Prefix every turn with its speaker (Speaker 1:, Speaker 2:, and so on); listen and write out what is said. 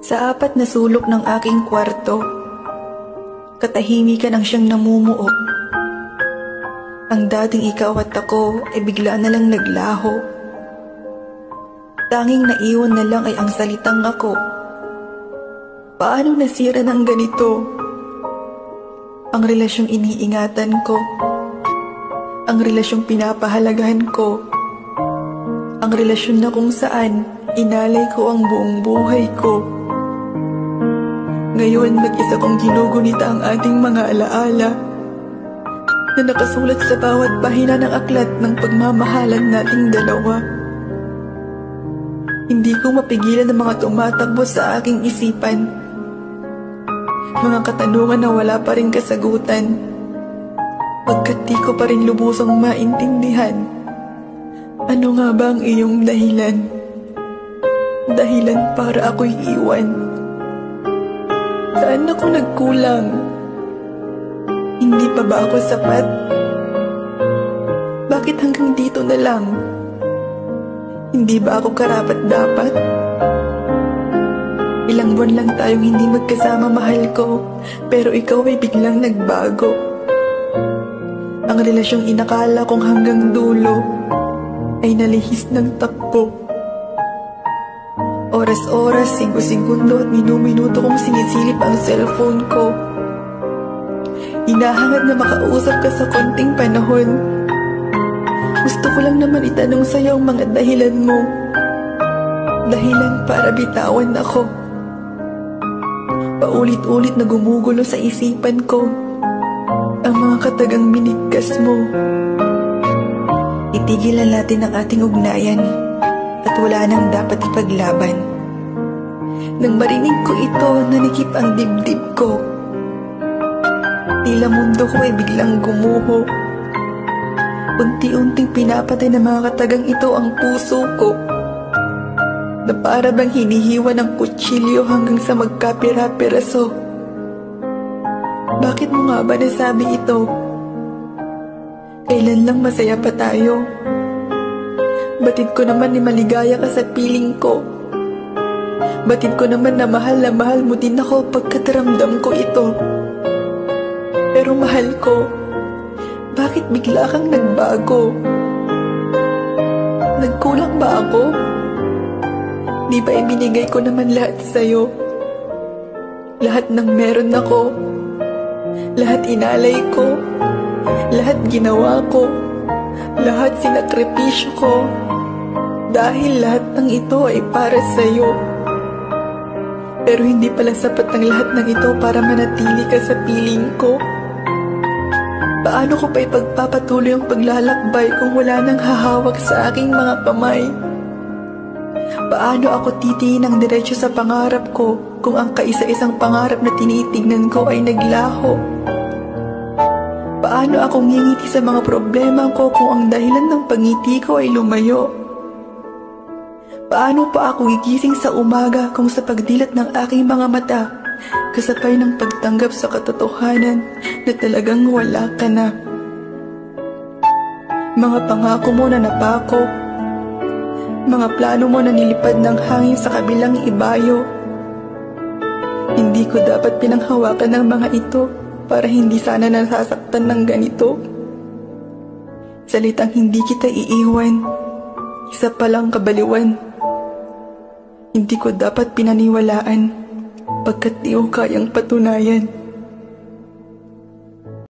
Speaker 1: Sa apat na sulok ng aking kwarto, katahimikan ang siyang namumuo. Ang dating ikaw at ako ay bigla na lang naglaho. Tanging naiwan na lang ay ang salitang ako. Paano nasira ng ganito? Ang relasyong iniingatan ko, ang relasyong pinapahalagahan ko, ang relasyon na kung saan inalay ko ang buong buhay ko. Ngayon mag-isa kong ginugunita ang ating mga alaala na nakasulat sa bawat pahina ng aklat ng pagmamahalan nating dalawa. Hindi ko mapigilan ang mga tumatakbo sa aking isipan. Mga katanungan na wala pa rin kasagutan, pagkat di ko pa rin lubusang maintindihan. Ano nga ba ang iyong dahilan? Dahilan para ako'y iwan. Saan ako nagkulang? Hindi pa ba ako sapat? Bakit hanggang dito na lang? Hindi ba ako karapat-dapat? Ilang buwan lang tayong hindi magkasama, mahal ko, pero ikaw ay biglang nagbago. Ang relasyong inakala kong hanggang dulo ay nalihis ng takbo. Oras-oras, segundo at minuto kong sinisilip ang cellphone ko. Hinahangad na makausap ka sa konting panahon. Gusto ko lang naman itanong sa'yo ang mga dahilan mo. Dahilan para bitawan ako. Paulit-ulit na gumugulo sa isipan ko ang mga katagang binigkas mo. Itigilan natin ang ating ugnayan at wala nang dapat ipaglaban. Nang marinig ko ito, nanikip ang dibdib ko. Tila mundo ko ay biglang gumuho. Unti-unting pinapatay ng mga katagang ito ang puso ko, na para bang hinihiwa ng kutsilyo hanggang sa magkapira-piraso. Bakit mo nga ba nasabi ito? Kailan lang masaya pa tayo? Batid ko naman ni maligaya ka sa piling ko. Batid ko naman na mahal mo din ako pagkat ramdam ko ito. Pero mahal ko, bakit bigla kang nagbago? Nagkulang ba ako? Di ba ibinigay ko naman lahat sa'yo? Lahat ng meron ako, lahat inalay ko, lahat ginawa ko, lahat sinakripisyo ko, dahil lahat ng ito ay para sa'yo. Pero hindi pala sapat ang lahat ng ito para manatili ka sa piling ko. Paano ko pa ipagpapatuloy ang paglalakbay kung wala nang hahawak sa aking mga kamay? Paano ako titingin ng diretso sa pangarap ko kung ang kaisa-isang pangarap na tinitignan ko ay naglaho? Paano ako ngingiti sa mga problema ko kung ang dahilan ng pangiti ko ay lumayo? Paano pa ako gigising sa umaga kung sa pagdilat ng aking mga mata, kasabay ng pagtanggap sa katotohanan na talagang wala ka na? Mga pangako mo na napako, mga plano mo na nilipad ng hangin sa kabilang ibayo. Hindi ko dapat pinanghawakan ng mga ito para hindi sana nasasaktan ng ganito. Salitang hindi kita iiwan, isa palang kabaliwan. Hindi ko dapat pinaniwalaan pagkat di ko kayang patunayan.